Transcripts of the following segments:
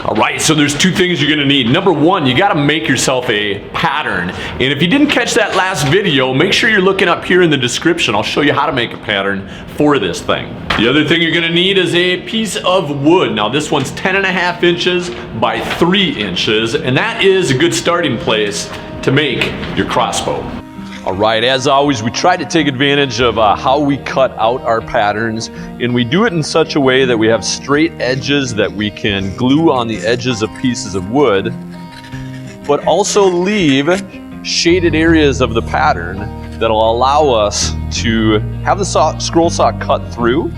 All right, so there's two things you're gonna need. Number one, you gotta make yourself a pattern. And if you didn't catch that last video, make sure you're looking up here in the description. I'll show you how to make a pattern for this thing. The other thing you're gonna need is a piece of wood. Now this one's 10.5 inches by 3 inches, and that is a good starting place to make your crossbow. All right, as always, we try to take advantage of how we cut out our patterns, and we do it in such a way that we have straight edges that we can glue on the edges of pieces of wood, but also leave shaded areas of the pattern that'll allow us to have the scroll saw cut through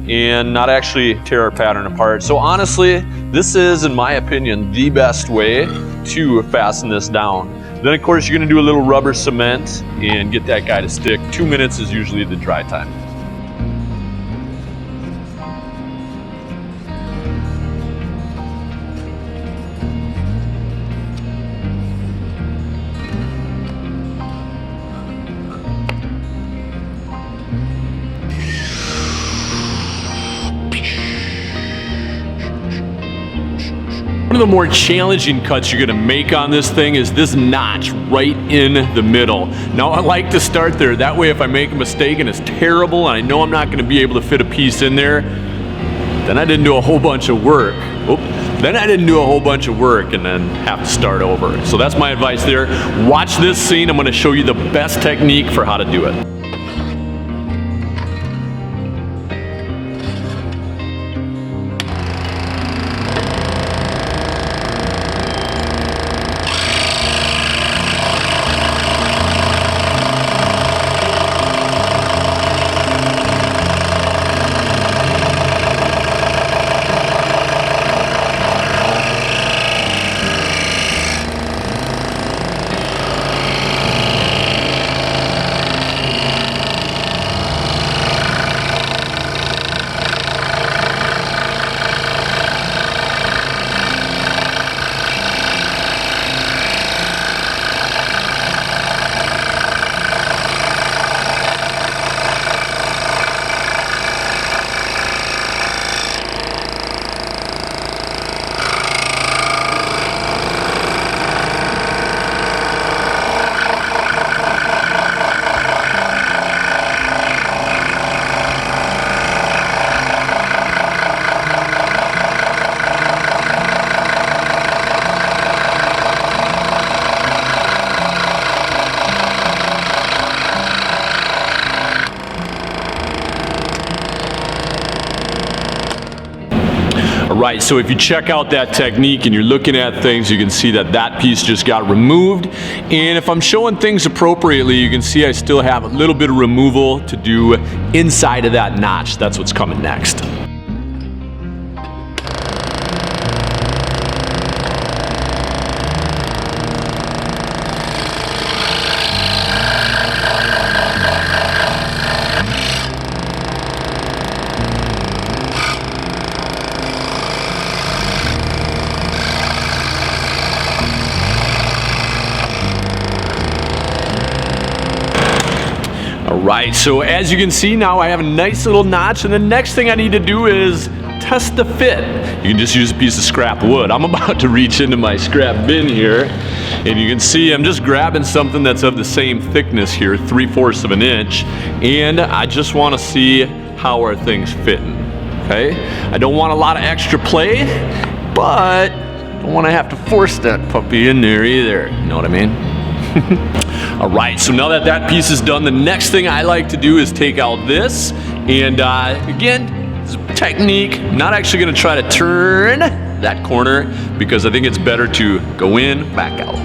and not actually tear our pattern apart. So honestly, this is, in my opinion, the best way to fasten this down. Then of course you're gonna do a little rubber cement and get that guy to stick. 2 minutes is usually the dry time. One of the more challenging cuts you're gonna make on this thing is this notch right in the middle. Now I like to start there, that way if I make a mistake and it's terrible and I know I'm not gonna be able to fit a piece in there, then I didn't do a whole bunch of work. Then I didn't do a whole bunch of work and then have to start over. So that's my advice there. Watch this scene, I'm gonna show you the best technique for how to do it. Right, so if you check out that technique and you're looking at things, you can see that that piece just got removed. And if I'm showing things appropriately, you can see I still have a little bit of removal to do inside of that notch. That's what's coming next. Right, so as you can see now I have a nice little notch, and the next thing I need to do is test the fit. You can just use a piece of scrap wood. I'm about to reach into my scrap bin here, and you can see I'm just grabbing something that's of the same thickness here, 3/4 of an inch, and I just want to see how our thing's fitting, okay? I don't want a lot of extra play, but I don't want to have to force that puppy in there either, you know what I mean? All right, so now that that piece is done, the next thing I like to do is take out this, and again, this is a technique. Not actually gonna try to turn that corner because I think it's better to go in, back out.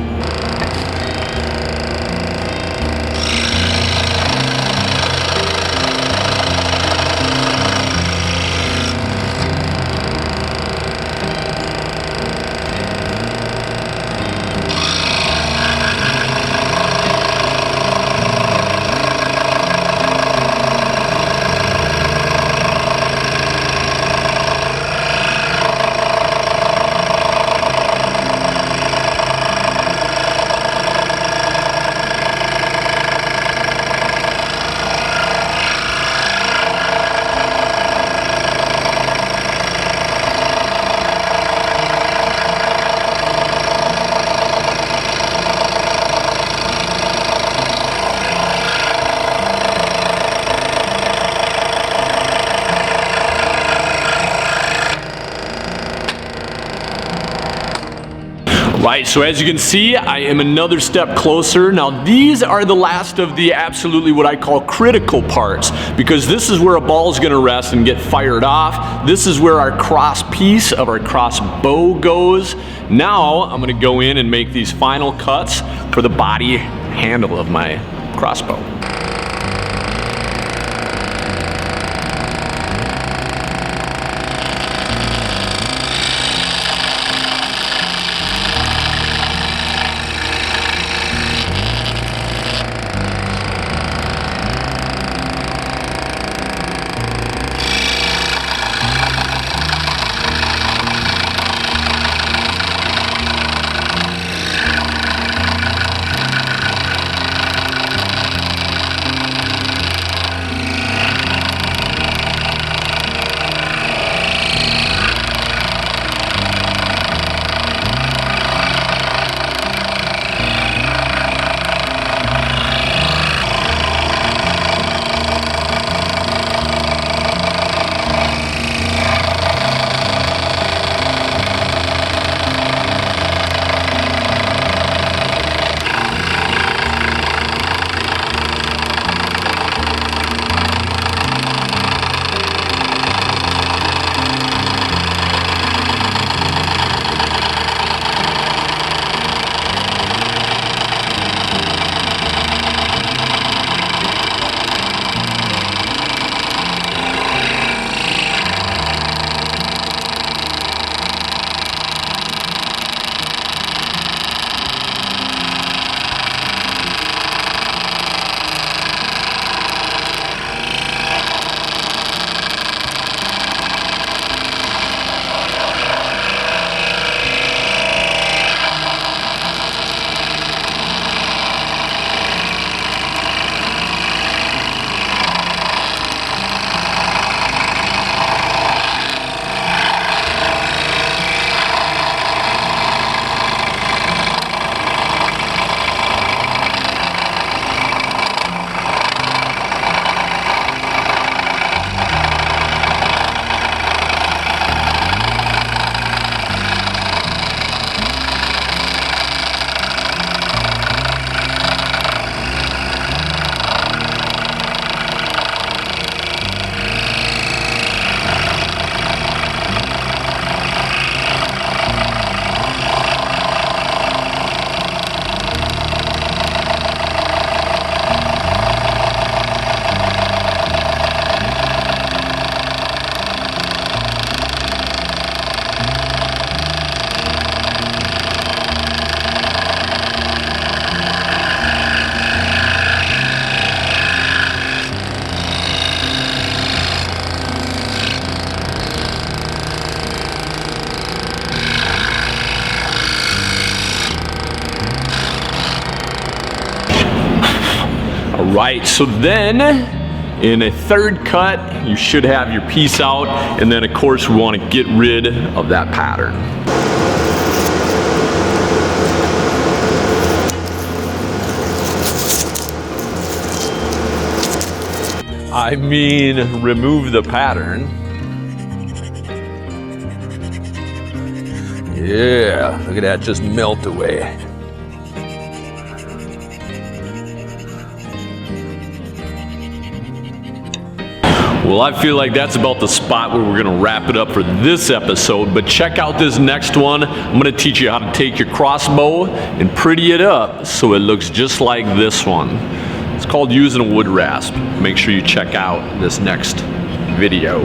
Right, so as you can see, I am another step closer. Now these are the last of the absolutely what I call critical parts, because this is where a ball is gonna rest and get fired off. This is where our cross piece of our crossbow goes. Now I'm gonna go in and make these final cuts for the body handle of my crossbow. Right, so then in a third cut, you should have your piece out, and then of course we want to get rid of that pattern. I mean, remove the pattern. Yeah, look at that just melt away. Well, I feel like that's about the spot where we're gonna wrap it up for this episode, but check out this next one. I'm gonna teach you how to take your crossbow and pretty it up so it looks just like this one. It's called using a wood rasp. Make sure you check out this next video.